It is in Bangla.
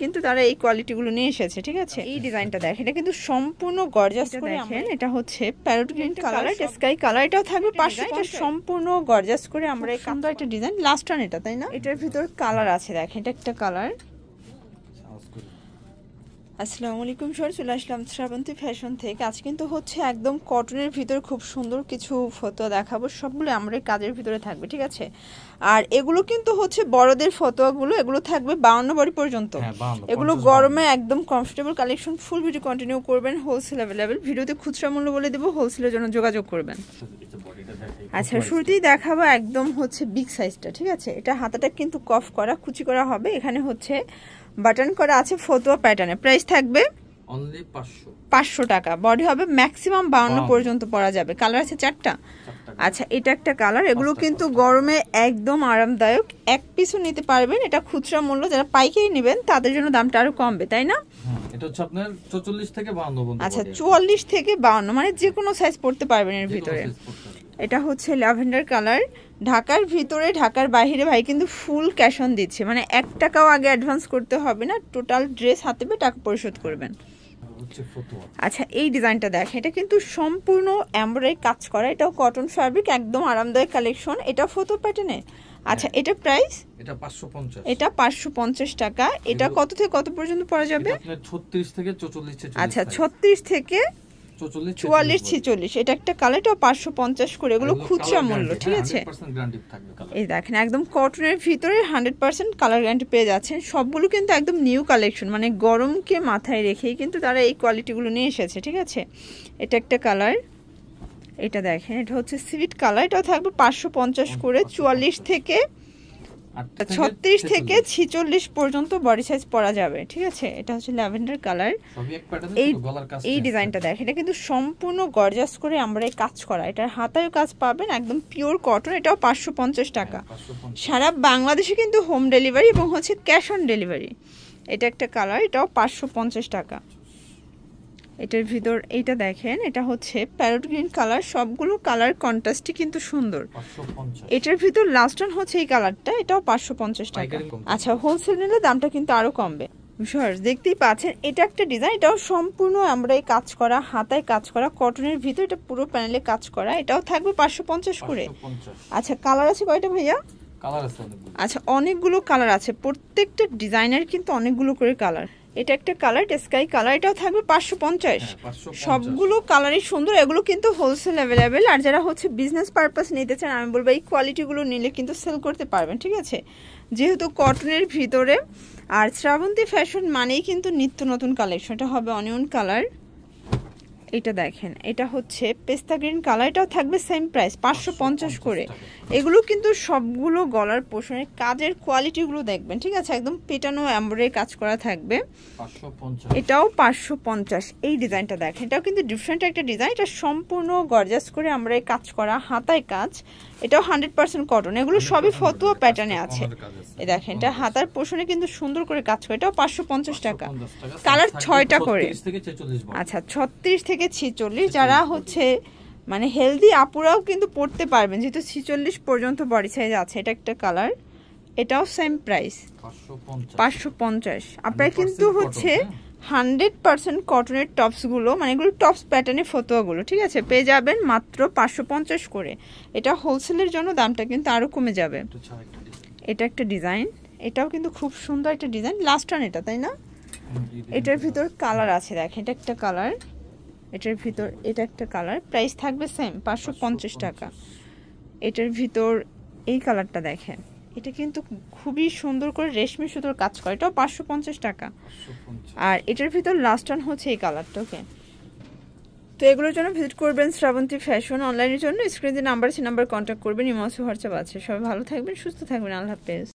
কিন্তু তারা এই কোয়ালিটিগুলো নিয়ে এসেছে, ঠিক আছে। এই ডিজাইনটা দেখেন, এটা কিন্তু সম্পূর্ণ গর্জাস করে দেখেন। এটা হচ্ছে parrot green colour, sky colour, এটাও থাকবে 550। সম্পূর্ণ গর্জাস করে আমরা এই সুন্দর একটা ডিজাইন। লাস্ট ওয়ান এটা, তাই না? এটার ভিতর কালার আছে দেখেন, এটা একটা কালার। আসসালামু আলাইকুম, চলে আসলাম শ্রাবন্তী ফ্যাশন থেকে। আজ কিন্তু হচ্ছে একদম কটনের ভিতরে খুব সুন্দর কিছু ফতোয়া দেখাবো, সবগুলো আমরা কাজের ভিতরে থাকবে, ঠিক আছে। আর এগুলো কিন্তু হচ্ছে বড়দের ফতোয়াগুলো, এগুলো থাকবে 52 বডি পর্যন্ত। এগুলো গরমে একদম comfortable collection. Full video continue করবেন, হোলসেল অ্যাভেলেবেল। ভিডিওতে খুচরা মূল্য বলে দেবো, হোলসেলের জন্য যোগাযোগ করবেন। আচ্ছা, শুরুতেই দেখাবো একদম হচ্ছে বিগ সাইজটা, ঠিক আছে। এটা হাতাটা কিন্তু কফ করা, কুচি করা হবে। এখানে হচ্ছে বাটন করা আছে ফতোয়া প্যাটার্নে। প্রাইস থাকবে অনলি 500 টাকা। বডি হবে ম্যাক্সিমাম 52 পর্যন্ত পরা যাবে। কালার আছে 4টা। আচ্ছা, এটা একটা কালার। এগুলো কিন্তু গরমে একদম আরামদায়ক, এক পিসও নিতে পারবেন। এটা খুচরা মূল্য, যারা পাইকারি নেবেন তাদের জন্য দামটা আরো কমবে, তাই না? এটা হচ্ছে আপনার 44 থেকে 52 পর্যন্ত। আচ্ছা, 44 থেকে 52, মানে যে কোনো সাইজ পড়তে পারবেন এর ভিতরে। এটা হচ্ছে ল্যাভেন্ডার কালার। ঢাকার ভিতরে ঢাকার বাইরে ভাই কিন্তু ফুল ক্যাশ অন দিচ্ছে, মানে 1 টাকাও আগে অ্যাডভান্স করতে হবে না। টোটাল ড্রেস হাতে পেয়ে টাকা পরিশোধ করবেন। আচ্ছা, এই ডিজাইনটা দেখেন, এটা কিন্তু সম্পূর্ণ এমব্রয়ডারি কাজ করা। এটাও কটন ফ্যাব্রিক, একদম আরামদায়ক কালেকশন। এটা ফতোয়া প্যাটার্নে। আচ্ছা, এটা প্রাইস এটা 550। এটা 550 টাকা। এটা কত থেকে কত পর্যন্ত পরা যাবে? আপনার 36 থেকে 44। আচ্ছা, 36 থেকে 44 46। এটা একটা কালার, এটাও 550 করে। এগুলো খুচরা মূল্য, ঠিক আছে। এই দেখেন, একদম কটনের ভিতরে 100% কালার গ্যারান্টি পেয়ে যাচ্ছেন। সবগুলো কিন্তু একদম নিউ কালেকশন, মানে গরমকে মাথায় রেখেই কিন্তু তারা এই কোয়ালিটিগুলো নিয়ে এসেছে, ঠিক আছে। এটা একটা কালার। এটা দেখেন, এটা হচ্ছে সিভিট কালার। এটাও থাকবে 550 করে। 44 থেকে 36 থেকে 46 পর্যন্ত বডি সাইজ পরা যাবে, ঠিক আছে। এটা হচ্ছে ল্যাভেন্ডার কালার। এই ডিজাইনটা দেখেন, এটা কিন্তু সম্পূর্ণ গর্জাস করে আমরা এই কাজ করা। এটার হাতায় কাজ পাবেন, একদম পিওর কটন। এটাও 550 টাকা। সারা বাংলাদেশে কিন্তু হোম ডেলিভারি এবং হচ্ছে ক্যাশ অন ডেলিভারি। এটা একটা কালার, এটাও 550 টাকা। এটার ভিতর এইটা দেখেন, এটা হচ্ছে প্যারট গ্রিন কালার। সবগুলো কালার কন্ট্রাস্টই কিন্তু সুন্দর। এটার ভিতর লাস্ট ওয়ান হচ্ছে এই কালারটা, এটাও 550 টাকা। আচ্ছা, হোলসেল নিলে দামটা কিন্তু আরো কমবে। দেখতেই পাচ্ছেন, এটা একটা ডিজাইন। এটাও সম্পূর্ণ আমরা এই কাজ করা, হাতায় কাজ করা, কটনের ভিতর। এটা পুরো প্যানেলে কাজ করা। এটাও থাকবে 550 করে। আচ্ছা, কালার আছে কয়টা ভাইয়া? আচ্ছা, অনেকগুলো কালার আছে। প্রত্যেকটা ডিজাইনের কিন্তু অনেকগুলো করে কালার। এটা একটা কালার, স্কাই কালার। এটাও থাকবে 550। সবগুলো কালারই সুন্দর। এগুলো কিন্তু হোলসেল অ্যাভেলেবেল। আর যারা হচ্ছে বিজনেস পারপাস নিতে চান, আমি বলবো এই কোয়ালিটিগুলো নিলে কিন্তু সেল করতে পারবেন, ঠিক আছে। যেহেতু কটনের ভিতরে। আর শ্রাবন্তী ফ্যাশন মানেই কিন্তু নিত্য নতুন কালেকশন। এটা হবে অনিয়ন কালার। এটা দেখেন, এটা হচ্ছে পেস্তা গ্রিন কালার। এটাও থাকবে সেম প্রাইস, 550 করে। এগুলো কিন্তু সবগুলো গলার পোষণের কাজের কোয়ালিটিগুলো দেখবেন, ঠিক আছে। একদম পেটানো এমব্রয়ডারি কাজ করা থাকবে। এটাও 550। এই ডিজাইনটা দেখেন, এটাও কিন্তু ডিফারেন্ট একটা ডিজাইন। এটা সম্পূর্ণ গর্জাস করে আমরা এই কাজ করা, হাতায় কাজ। এটাও 100% কটন। এগুলো সবই ফতোয়া প্যাটার্নে আছে। এই দেখেন, এটা হাতার পোষণে কিন্তু সুন্দর করে কাজ করে। এটাও 550 টাকা। কালার 6টা করে। আচ্ছা, 36 থেকে 46। যারা হচ্ছে মানে হেলদি আপুরাও কিন্তু পড়তে পারবেন, যেহেতু 46 পর্যন্ত বডি সাইজ আছে। এটা একটা কালার। এটাও সেম প্রাইস, 550। আপনারা কিন্তু হচ্ছে 100% কটনের টপসগুলো, মানে এগুলো টপস প্যাটার্নের ফতোয়াগুলো, ঠিক আছে, পেয়ে যাবেন মাত্র 550 করে। এটা হোলসেলের জন্য দামটা কিন্তু আরো কমে যাবে। এটা একটা ডিজাইন। এটাও কিন্তু খুব সুন্দর একটা ডিজাইন। লাস্ট ওয়ান এটা, তাই না? এটার ভিতর কালার আছে দেখেন, এটা একটা কালার। এটার ভিতর এটা একটা কালার। প্রাইস থাকবে সেম, 550 টাকা। এটার ভিতর এই কালারটা দেখেন, এটা কিন্তু খুবই সুন্দর করে রেশমি সুতোর কাজ করে। এটাও 550 টাকা। আর এটার ভিতর লাস্ট ওয়ান হচ্ছে এই কালারটা। ওকে, তো এগুলোর জন্য ভিজিট করবেন শ্রাবন্তী ফ্যাশন। অনলাইনের জন্য স্ক্রিনে যে নাম্বার আছে, নাম্বার কন্ট্যাক্ট করবেন। ইমো আছে, হোয়াটসঅ্যাপ আছে। সবাই ভালো থাকবেন, সুস্থ থাকবেন। আল্লাহ হাফেজ।